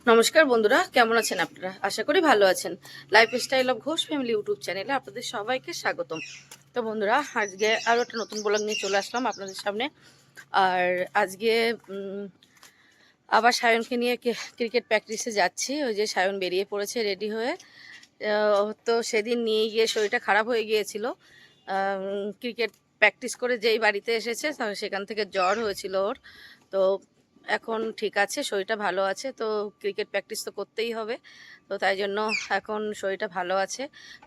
নমস্কার বন্ধুরা, কেমন আছেন আপনারা? আশা করি ভালো আছেন। Lifestyle of Ghosh family YouTube চ্যানেলে আপনাদের সবাইকে স্বাগতম। তো বন্ধুরা, আজকে আরও একটা নতুন ব্লগ নিয়ে চলে আসলাম আপনাদের সামনে। আর আজকে আবার সায়নকে নিয়ে ক্রিকেট প্র্যাকটিসে যাচ্ছি। ওই যে সায়ন বেরিয়ে পড়েছে রেডি হয়ে। তো সেদিন নিয়ে গিয়ে শরীরটা খারাপ হয়ে গিয়েছিল। ক্রিকেট প্র্যাকটিস করে যেই বাড়িতে এসেছে সেখান থেকে জ্বর হয়েছিল ওর। তো এখন ঠিক আছে, শরীরটা ভালো আছে। তো ক্রিকেট প্র্যাকটিস তো করতেই হবে, তো তাই জন্য এখন শরীরটা ভালো আছে।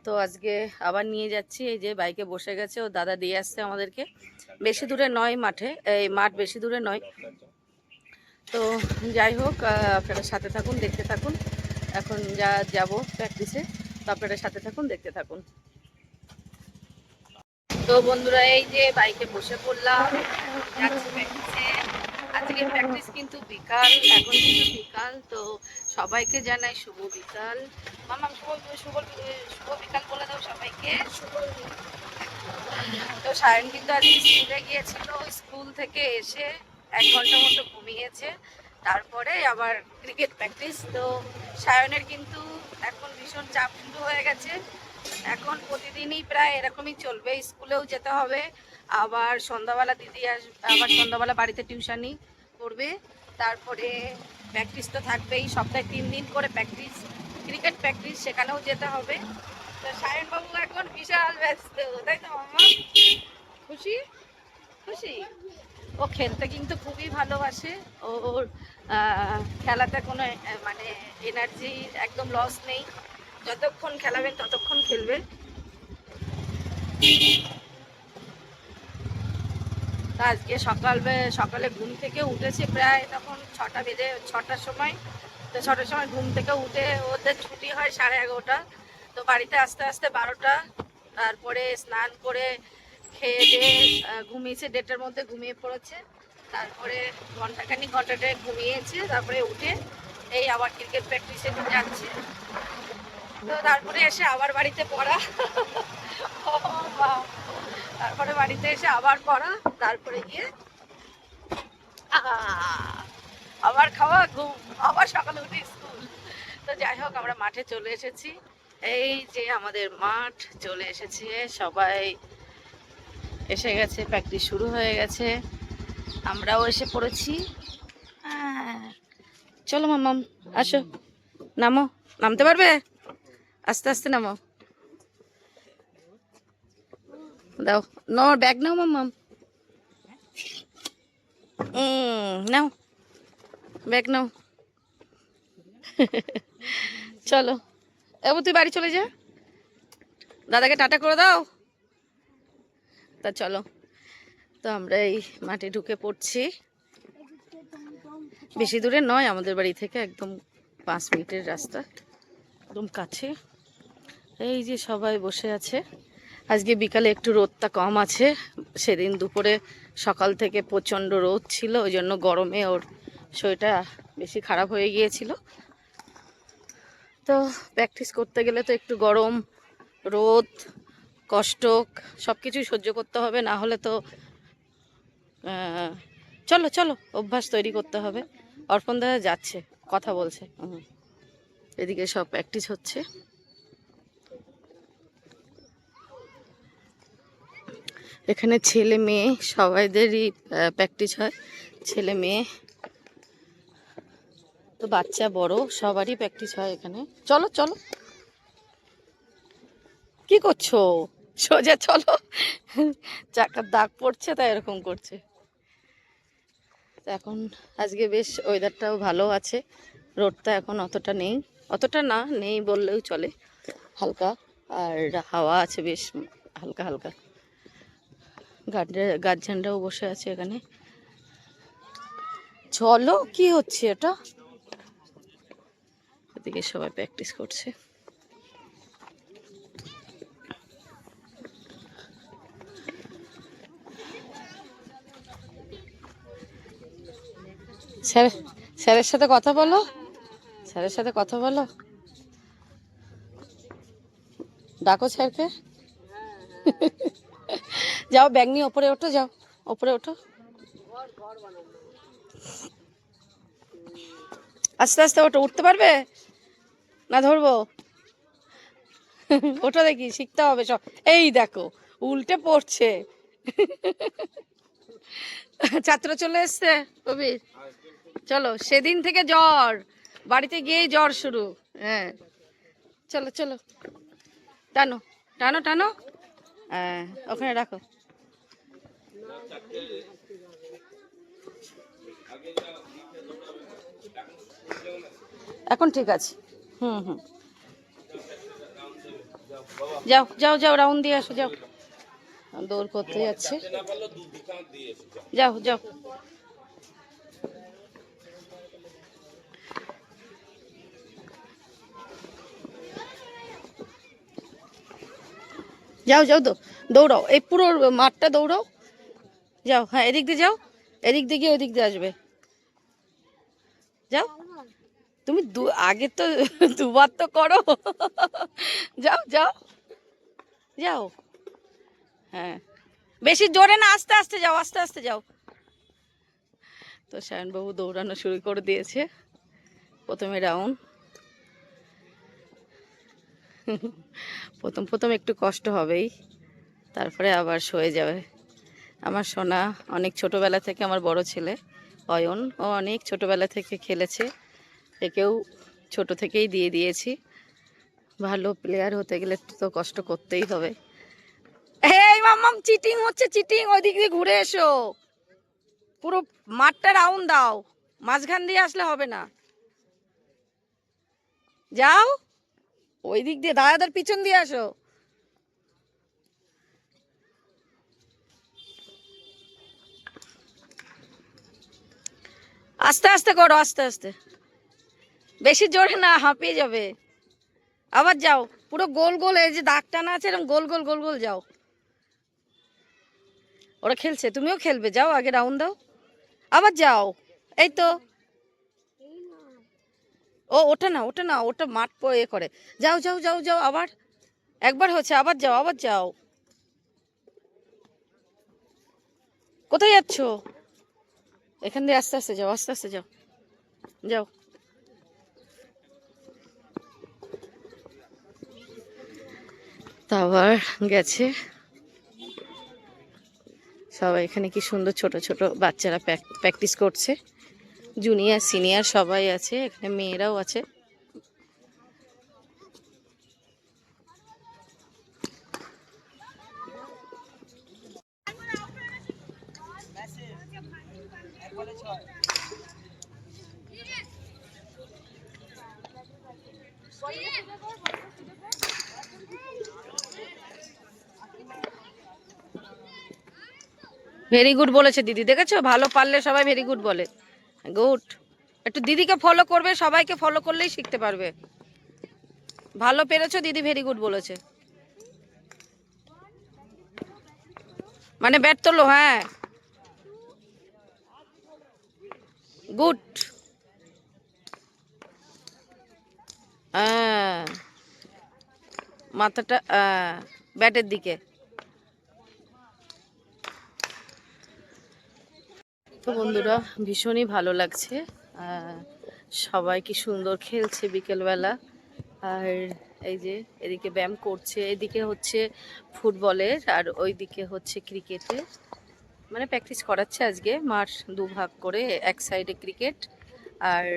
তো আজকে আবার নিয়ে যাচ্ছি। এই যে বাইকে বসে গেছে, ও দাদা দিয়ে আসছে আমাদেরকে। বেশি দূরে নয় মাঠে, এই মাঠ বেশি দূরে নয়। তো যাই হোক, আপনারা সাথে থাকুন, দেখতে থাকুন। এখন যাব প্র্যাকটিসে, তো আপনারা সাথে থাকুন, দেখতে থাকুন। তো বন্ধুরা, এই যে বাইকে বসে পড়লাম, যাচ্ছি প্র্যাকটিসে। আজকে প্র্যাকটিস কিন্তু বিকাল, এখন কিন্তু বিকাল। তো সবাইকে জানাই শুভ বিকাল। মামা শুভ শুভ শুভ বিকাল বলে দাও সবাইকে। তো সায়ন কিন্তু আজকে স্কুলে গিয়েছিল, স্কুল থেকে এসে 1 ঘন্টা মতো ঘুমিয়েছে, তারপরে আবার ক্রিকেট প্র্যাকটিস। তো সায়নের কিন্তু এখন ভীষণ চাপ শুরু হয়ে গেছে। এখন প্রতিদিনই প্রায় এরকমই চলবে, স্কুলেও যেতে হবে, আবার সন্ধ্যাবেলা দিদি আসবে, আবার সন্ধ্যাবেলা বাড়িতে টিউশনি করবে, তারপরে প্র্যাকটিস তো থাকবেই। সপ্তাহে 3 দিন করে প্র্যাকটিস, ক্রিকেট প্র্যাকটিস, সেখানেও যেতে হবে। তো সায়নবাবু এখন বিশাল ব্যস্ত, তাই তো মামা? খুশি খুশি। ও খেলতে কিন্তু খুবই ভালোবাসে। ওর খেলাতে কোনো মানে এনার্জি একদম লস নেই। যতক্ষণ খেলাবেন ততক্ষণ খেলবে। তা আজকে সকালে ঘুম থেকে উঠেছে প্রায় তখন 6টার সময়। তো 6টার সময় ঘুম থেকে উঠে, ওদের ছুটি হয় 11:30। তো বাড়িতে আস্তে আস্তে 12টা। তারপরে স্নান করে খেয়ে দিয়ে ঘুমিয়েছে, 1:30টার মধ্যে ঘুমিয়ে পড়েছে। তারপরে ঘন্টাটে ঘুমিয়েছে, তারপরে উঠে এই আবার ক্রিকেট প্র্যাকটিসে যাচ্ছে। তো তারপরে এসে আবার বাড়িতে পড়া। ও মা। তারপরে বাড়িতে এসে আবার পড়া, তারপরে গিয়ে আবার খাওয়া, ঘুম, আবার সকালে উঠে স্কুল। তো যাই হোক, আমরা মাঠে চলে এসেছি। এই যে আমাদের মাঠ চলে এসেছে, সবাই এসে গেছে, প্র্যাকটিস শুরু হয়ে গেছে, আমরাও এসে পড়েছি। চলো মামাম, আসো, নামো। নামতে পারবে? আস্তে আস্তে নামো। দাও, নাও ব্যাগ, নাও মামাম। নাও ব্যাগ, নাও। চলো, এবার তুই বাড়ি চলে যা, দাদাকে টাটা করে দাও। তা চলো, তো আমরা এই মাঠে ঢুকে পড়ছি। বেশি দূরে নয় আমাদের বাড়ি থেকে, একদম 5 মিনিটের রাস্তা, একদম কাছে। এই যে সবাই বসে আছে। আজকে বিকালে একটু রোদটা কম আছে, সেদিন দুপুরে সকাল থেকে প্রচণ্ড রোদ ছিল, ওই জন্য গরমে ওর শরীরটা বেশি খারাপ হয়ে গিয়েছিল। তো প্র্যাকটিস করতে গেলে তো একটু গরম, রোদ, কষ্ট সব কিছুই সহ্য করতে হবে, না হলে তো চলো চলো, অভ্যাস তৈরি করতে হবে। অর্পণ দাদা যাচ্ছে, কথা বলছে, এদিকে সব প্র্যাকটিস হচ্ছে। এখানে ছেলে মেয়ে সবাইদেরই প্র্যাকটিস হয়, ছেলে মেয়ে তো বাচ্চা বড় সবারই প্র্যাকটিস হয় এখানে। চলো চলো, কি করছো? সোজা চলো, চাকার দাগ পড়ছে তাই এরকম করছে। এখন আজকে বেশ ওয়েদারটাও ভালো আছে, রোদটা এখন অতটা নেই, অতটা না নেই বললেও চলে, হালকা। আর হাওয়া আছে বেশ হালকা হালকা। গার্জেনরাও বসে আছে এখানে। চলো, কি হচ্ছে এটা? এদিকে সবাই প্র্যাকটিস করছে। স্যার, স্যারের সাথে কথা বলো, স্যারের সাথে কথা বলো, ডাকো স্যারকে। যাও, ব্যাগ নিয়ে ওপরে ওঠো, যাও ওপরে ওঠো। আস্তে আস্তে ওটা উঠতে পারবে না? ধরবো? ওটা দেখি, শিখতে হবে সব। এই দেখো উল্টে পড়ছে। ছাত্র চলে এসছে কবির, চলো। সেদিন থেকে জ্বর, বাড়িতে গিয়েই জ্বর শুরু। হ্যাঁ চলো চলো, টানো টানো টানো। হ্যাঁ ওখানে রাখো। এখন ঠিক আছে। হুম হুম, যাও যাও যাও, রাউন্ড দিয়ে আসো, যাও। দৌড় করতে যাচ্ছে, যাও যাও। যাও যাও, দৌড়াও, এই পুরো মাঠটা দৌড়াও। যাও, হ্যাঁ এদিক দিয়ে যাও, এদিক দিয়ে গিয়ে ওদিক দিয়ে আসবে। যাও, তুমি আগে তো দুবার তো করো। যাও যাও যাও। হ্যাঁ বেশি জোরে না, আস্তে আস্তে যাও, আস্তে আস্তে যাও। তো সায়নবাবু দৌড়ানো শুরু করে দিয়েছে। প্রথমে রাউন্ড, প্রথম প্রথম একটু কষ্ট হবেই, তারপরে আবার সয়ে যাবে। আমার সোনা অনেক ছোটবেলা থেকে, আমার বড় ছেলে অয়ন, ও অনেক ছোটবেলা থেকে খেলেছে, একেও ছোট থেকেই দিয়ে দিয়েছি। ভালো প্লেয়ার হতে গেলে তো কষ্ট করতেই হবে। এই মাম্মাম চিটিং হচ্ছে, চিটিং, ওইদিক দিয়ে ঘুরে এসো। পুরো মাঠটা রাউন্ড দাও, মাঝখান দিয়ে আসলে হবে না। যাও, ওই দিক দিয়ে দাদাদের পিছন দিয়ে আসো। আস্তে আস্তে করো, আস্তে আস্তে, বেশি জোরে না, হাঁপিয়ে যাবে। আবার যাও, পুরো গোল গোল, এই যে দাগ টানা আছে এরকম গোল গোল গোল গোল যাও। ওরা খেলছে, তুমিও খেলবে, যাও আগে রাউন্ড দাও, আবার যাও। এই তো, ও ওটা না, ওটা না, ওটা মাঠ এ করে। যাও যাও যাও যাও, আবার একবার হচ্ছে, আবার যাও, আবার যাও। কোথায় যাচ্ছ? এখান দিয়ে আস্তে আস্তে যাও, আস্তে আস্তে যাও, যাও। তা আবার গেছে। সবাই এখানে কি সুন্দর ছোট ছোট বাচ্চারা প্র্যাকটিস করছে, জুনিয়র সিনিয়র সবাই আছে, এখানে মেয়েরাও আছে। ভেরি গুড বলেছে দিদি, দেখেছো? ভালো পারলে সবাই ভেরি গুড বলে। গুড। একটু দিদিকে ফলো করবে, সবাইকে ফলো করলেই শিখতে পারবে। ভালো পেরেছো দিদি, ভেরি গুড বলেছে। মানে ব্যাট তোলো, হ্যাঁ গুড। হ্যাঁ, মাথাটা ব্যাটের দিকে। তো বন্ধুরা ভীষণই ভালো লাগছে, সবাই কি সুন্দর খেলছে বিকেলবেলা। আর এই যে এদিকে ব্যায়াম করছে, এদিকে হচ্ছে ফুটবলের, আর ওইদিকে হচ্ছে ক্রিকেটের, মানে প্র্যাকটিস করাচ্ছে আজকে মাঠ দুভাগ করে, এক সাইডে ক্রিকেট আর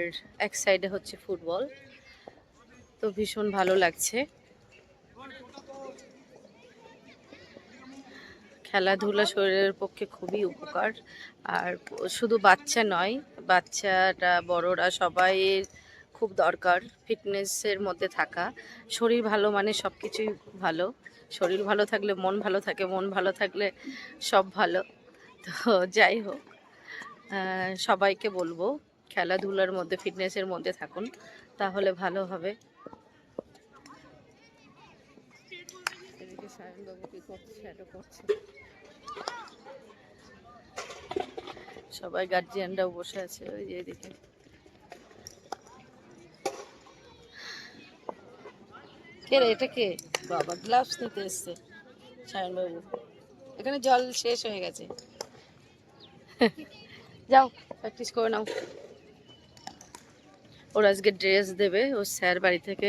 এক সাইডে হচ্ছে ফুটবল। তো ভীষণ ভালো লাগছে। খেলাধুলা শরীরের পক্ষে খুবই উপকার। আর শুধু বাচ্চা নয়, বাচ্চাটা বড়রা সবাই খুব দরকার ফিটনেসের মধ্যে থাকা। শরীর ভালো মানে সব কিছুই ভালো, শরীর ভালো থাকলে মন ভালো থাকে, মন ভালো থাকলে সব ভালো। তো যাই হোক, সবাইকে বলবো খেলাধুলার মধ্যে, ফিটনেসের মধ্যে থাকুন, তাহলে ভালো হবে। এদিকে সায়নবাবু কি করছে, এটা করছে, সবাই গার্জিয়ানরাও বসে আছে ওই যে এদিকে। কে রে, এটা কে? বাবা গ্লাভস নিতে এসছে সায়নবাবু, এখানে জল শেষ হয়ে গেছে। যাও প্র্যাকটিস করে নাও। ওর আজকে ড্রেস দেবে, ওর স্যার বাড়ি থেকে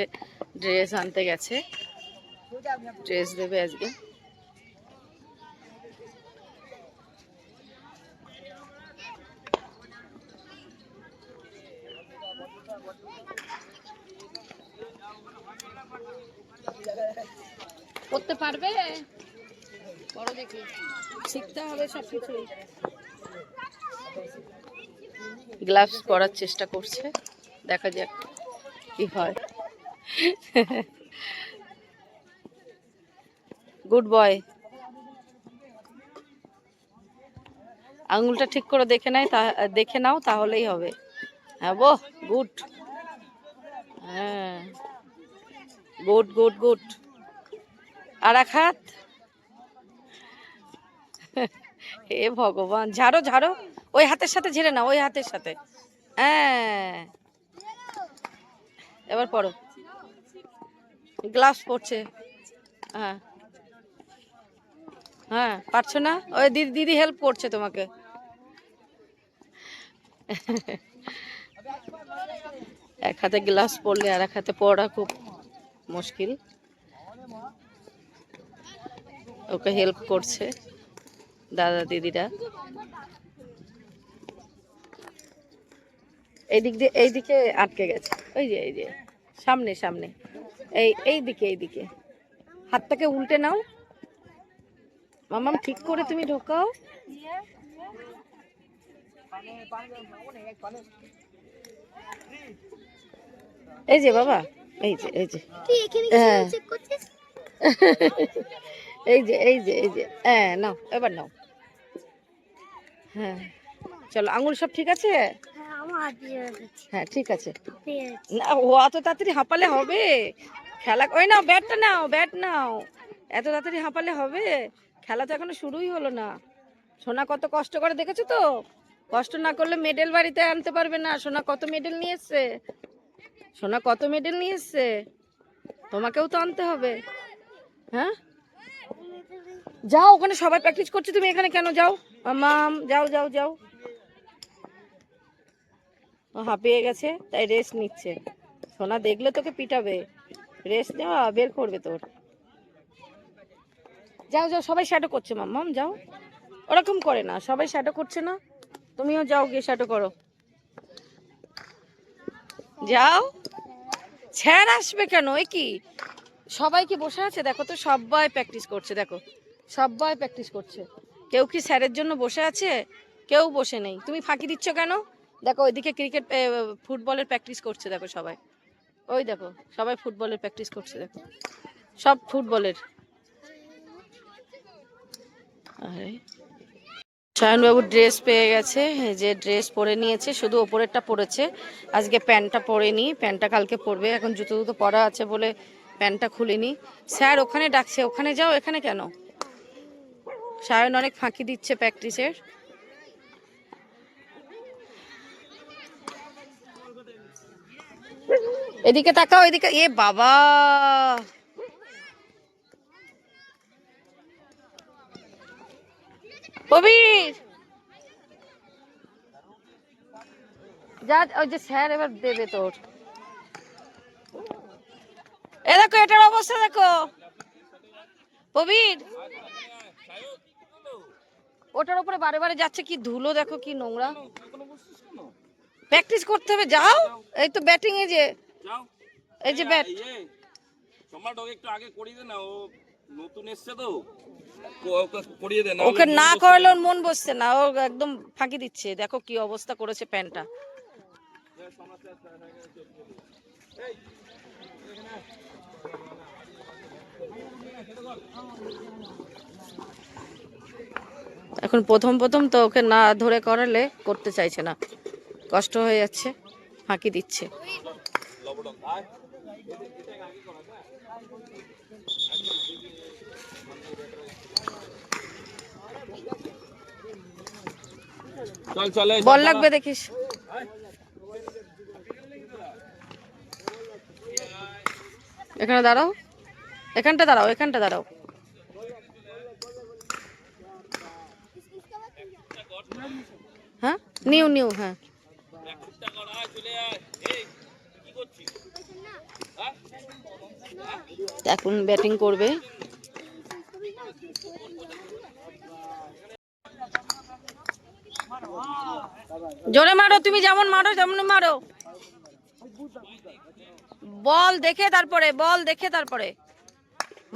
ড্রেস আনতে গেছে, ড্রেস দেবে আজকে। করতে পারবে, বড় দেখি শিখতে হবে সবকিছু। গ্লাভস পরার চেষ্টা করছে, দেখা যাক কি হয়। Good boy. আঙুলটা ঠিক করে দেখে নাও তাহলেই হবে। হ্যাঁ বো, গুড। হ্যাঁ, গুড গুড গুড। আর এক হাত। হে ভগবান, ঝাড়ো ঝাড়ো, ওই হাতের সাথে ঝেড়ে নাও, ওই হাতের সাথে। হ্যাঁ, এবার পড়ো। গ্লাভস পড়ছে। হ্যাঁ হ্যাঁ, পারছো না? ওই দিদি হেল্প করছে তোমাকে। এক হাতে গ্লাভস পরলে আর এক হাতে পড়া খুব মুশকিল। ওকে হেল্প করছে দাদা দিদিরা। এইদিকে আটকে গেছে, এই যে সামনে সামনে, এইদিকে হাতটাকে উল্টে নাও মামাম, ঠিক করে তুমি ঢোকাও। এই যে বাবা, এই যে হ্যাঁ, এই যে হ্যাঁ, নাও এবার নাও। হ্যাঁ চলো, আঙুল সব ঠিক আছে? হ্যাঁ ঠিক আছে। না, ও অত তাড়াতাড়ি হাঁপালে হবে? খেলা ওই নাও, ব্যাটটা নাও, ব্যাট নাও। এত তাড়াতাড়ি হাঁপালে হবে? খেলা তো এখনো শুরুই হলো না। সোনা কত কষ্ট করে, দেখেছো তো? কষ্ট না করলে মেডেল বাড়িতে আনতে পারবে না। সোনা কত মেডেল নিয়ে এসছে, সোনা কত মেডেল নিয়ে এসছে, তোমাকেও তো আনতে হবে। হ্যাঁ যাও, ওখানে সবাই প্র্যাকটিস করছে, তুমি এখানে কেন? যাও মাম, যাও যাও যাও। ও হাঁপিয়ে গেছে তাই রেস্ট নিচ্ছে। সোনা দেখলে তোকে পিটাবে, রেস্ট নেওয়া বের করবে তোর। যাও যাও, সবাই শ্যাডো করছে মাম্মাম, যাও। ওরকম করে না, সবাই শ্যাডো করছে না, তুমিও যাও গিয়ে শ্যাডো করো। যাও, স্যার আসবে কেন? এ কি, সবাই কি বসে আছে? দেখো তো, সবাই প্র্যাকটিস করছে, দেখো সবাই প্র্যাকটিস করছে। কেউ কি স্যারের জন্য বসে আছে? কেউ বসে নেই। তুমি ফাঁকি দিচ্ছ কেন? দেখো ওইদিকে ফুটবলের প্র্যাকটিস করছে, দেখো সবাই, ওই দেখো সবাই ফুটবলের প্র্যাকটিস করছে, দেখো সব ফুটবলের। আরে সায়নবাবু ড্রেস পেয়ে গেছে, যে ড্রেস পরে নিয়েছে, শুধু ওপরেরটা পরেছে, আজকে প্যান্টটা পরেনি। প্যান্টটা কালকে পরবে। এখন জুতো জুতো পরা আছে বলে প্যান্টটা খুলিনি। স্যার ওখানে ডাকছে, ওখানে যাও, এখানে কেন? সায়ন অনেক ফাঁকি দিচ্ছে প্র্যাকটিসের। এদিকে তাকাও, এদিকে। এ বাবা, কবির যা, ওই যে স্যার এবার দেবে তোর। এ দেখো, এটার অবস্থা দেখো কবির, ওটার উপরে বারে বারে যাচ্ছে, কি ধুলো দেখো, কি নোংরা। প্র্যাকটিস করতে হবে, যাও। এই তো ব্যাটিং, এই যে এই যে ব্যাট। ওকে না করালে ওর মন বসছে না, ও একদম ফাঁকি দিচ্ছে। দেখো কি অবস্থা করেছে প্যান্টটা। এখন প্রথম প্রথম তো, ওকে না ধরে করালে করতে চাইছে না, কষ্ট হয়ে যাচ্ছে, ফাঁকি দিচ্ছে। বল লাগবে দেখিস। এখানে দাঁড়াও, এখানটা দাঁড়াও, এখানটা দাঁড়াও। হ্যাঁ নিউ নিউ, হ্যাঁ এখন ব্যাটিং করবে। জোরে মারো, তুমি যেমন মারো তেমন মারো। বল দেখে তারপরে, বল দেখে তারপরে।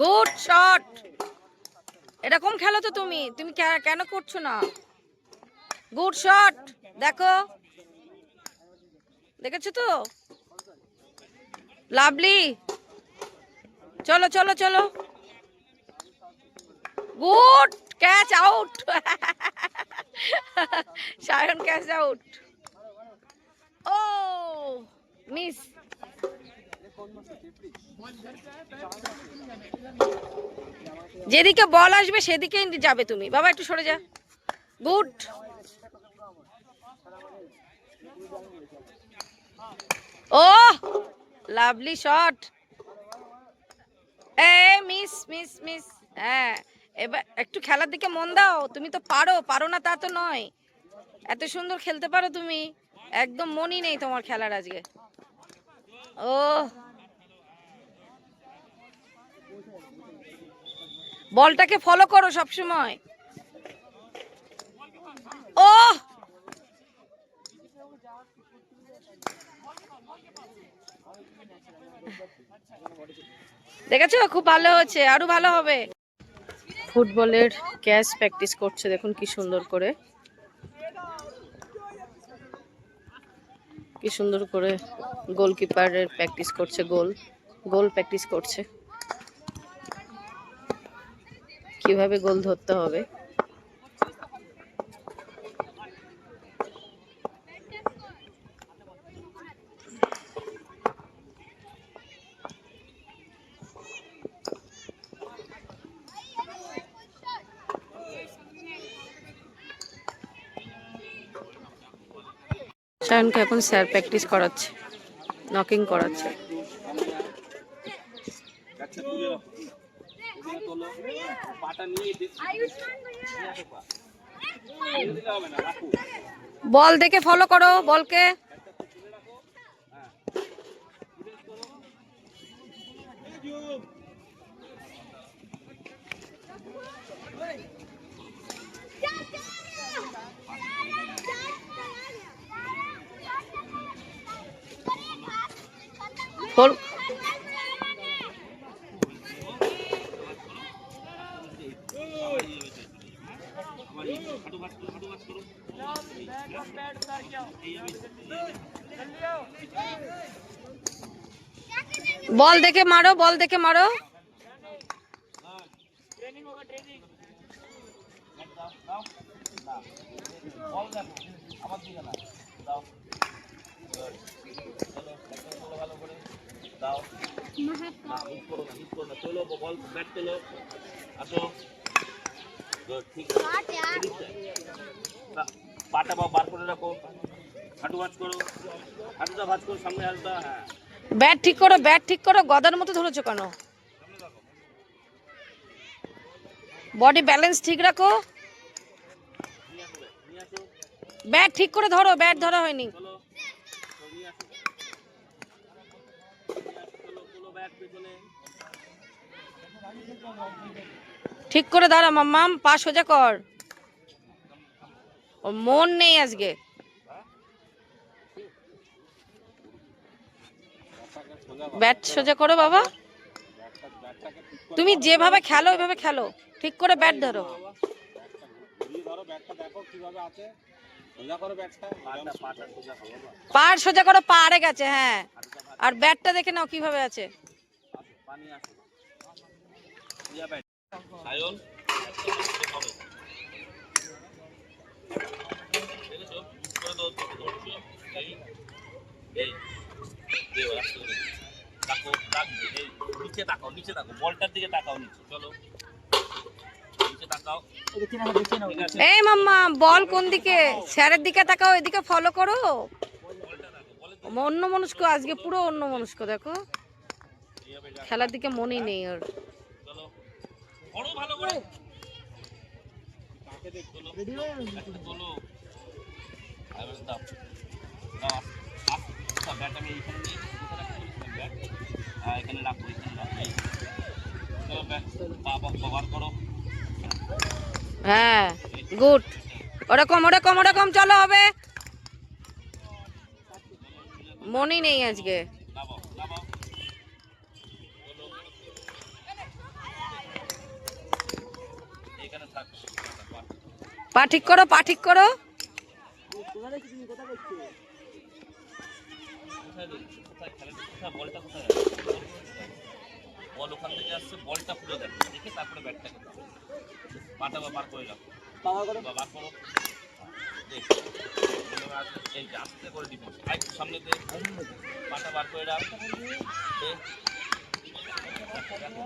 Good shot. এরকম খেলো তো তুমি, তুমি কেন করছো না? Good shot. দেখো, দেখেছো তো? লাভলি। চলো চলো চলো। Good catch out. Sayan catch out. ও মিস। যেদিকে বল আসবে সেদিকেই যাবে তুমি। বাবা একটু সরে যা। গুড। ও লাভলি শট। এ মিস মিস মিস। হ্যাঁ, এবার একটু খেলার দিকে মন দাও। তুমি তো পারো, পারো না তা তো নয়। এত সুন্দর খেলতে পারো তুমি, একদম মনই নেই তোমার খেলার আজকে। ও বলটাকে ফলো করো সব সময়। ও দেখেছো, খুব ভালো হচ্ছে, আরো ভালো হবে। ফুটবলের ক্যাচ প্র্যাকটিস করছে, দেখুন কি সুন্দর করে, কি সুন্দর করে গোলকিপারের প্র্যাকটিস করছে। গোল প্র্যাকটিস করছে, কিভাবে গোল ধরতে হবে। সায়নকে এখন স্যার প্র্যাকটিস করাচ্ছে, নকিং করাচ্ছে। বল দেখে ফলো করো বলকে। বল দেখে মারো, বল দেখে মারো। পাটা বার করে রাখো, হাঁটু ভাঁজ করো, হাঁটুটা ভাঁজ করো, সামনে হাঁটুটা। হ্যাঁ, ব্যাট ঠিক করো, ব্যাট ঠিক করো। গদার মতো ধরেছো কেন? বডি ব্যালেন্স ঠিক রাখো। ব্যাট ঠিক করে ধরো, ব্যাট ধরা হয়নি। ঠিক করে দাঁড়া মাম্মাম, পা সোজা কর। ওর মন নেই আজকে। ব্যাট সোজা করো বাবা। তুমি যেভাবে খেলো ওইভাবে খেলো, ঠিক করে ব্যাট ধরো। পার সোজা করো, পা আড়ে গেছে। হ্যাঁ, আর ব্যাটটা দেখে নাও কিভাবে আছে। নিচে তাকাও, নিচে তাকাও, বলটার দিকে তাকাও, নিচে চলো, নিচে তাকাও। এই মাম্মা, বল কোন দিকে? স্যারের দিকে তাকাও, এদিকে ফলো করো। অন্য মনস্ক আজকে, পুরো অন্য মনস্ক। দেখো খেলার দিকে মনই নেই ওর। ভালো করে ব্যাট আমি এইখানে নিয়ে বার করো। হ্যাঁ, গুড। ওরকম ওরকম ওরকম চলো হবে। মনই নেই আজকে। নামাও নামাও। এখানে থাক। পা ঠিক করো, পা ঠিক করো। কোথায় খেলেন? কোথায় বলটা কোথায় আছে? বল ওখান থেকে আসছে, বলটা খুলে দেখো, দেখে তারপরে ব্যাটটাকে দাও। পাটা বার করে রাখো, বার করো। দেখ, এই যে আস্তে করে দিবি, আরেকটু সামনে দে, পাটা বার করে রাখ। দে।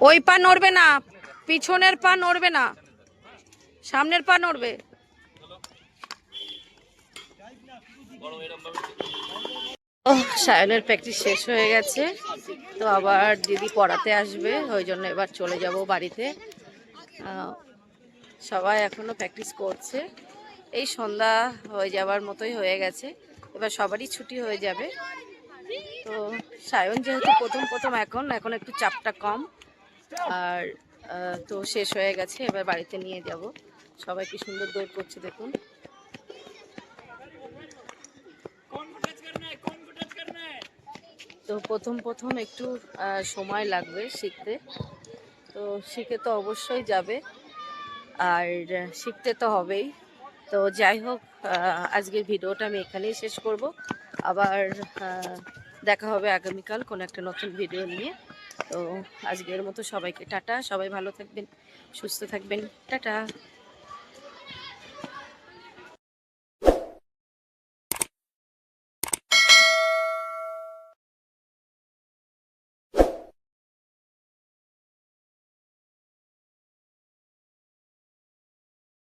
ওই পা নড়বে না, পিছনের পা নড়বে না, সামনের পা নড়বে। বড় এরকম ভাবে সায়নের প্র্যাকটিস শেষ হয়ে গেছে, তো আবার দিদি পড়াতে আসবে, ওই জন্য এবার চলে যাব বাড়িতে। সবাই এখনো প্র্যাকটিস করছে। এই সন্ধ্যা হয়ে যাওয়ার মতোই হয়ে গেছে, এবার সবারই ছুটি হয়ে যাবে। তো সায়ন যেহেতু প্রথম প্রথম এখন একটু চাপটা কম, আর তো শেষ হয়ে গেছে, এবার বাড়িতে নিয়ে যাব। সবাই কি সুন্দর দৌড় করছে দেখুন। তো প্রথম প্রথম একটু সময় লাগবে শিখতে, তো শিখে তো অবশ্যই যাবে, আর শিখতে তো হবেই। তো যাই হোক, আজকের ভিডিওটা আমি এখানেই শেষ করব। আবার দেখা হবে আগামীকাল কোনো একটা নতুন ভিডিও নিয়ে। তো আজকের মতো সবাইকে টাটা, সবাই ভালো থাকবেন, সুস্থ থাকবেন, টাটা।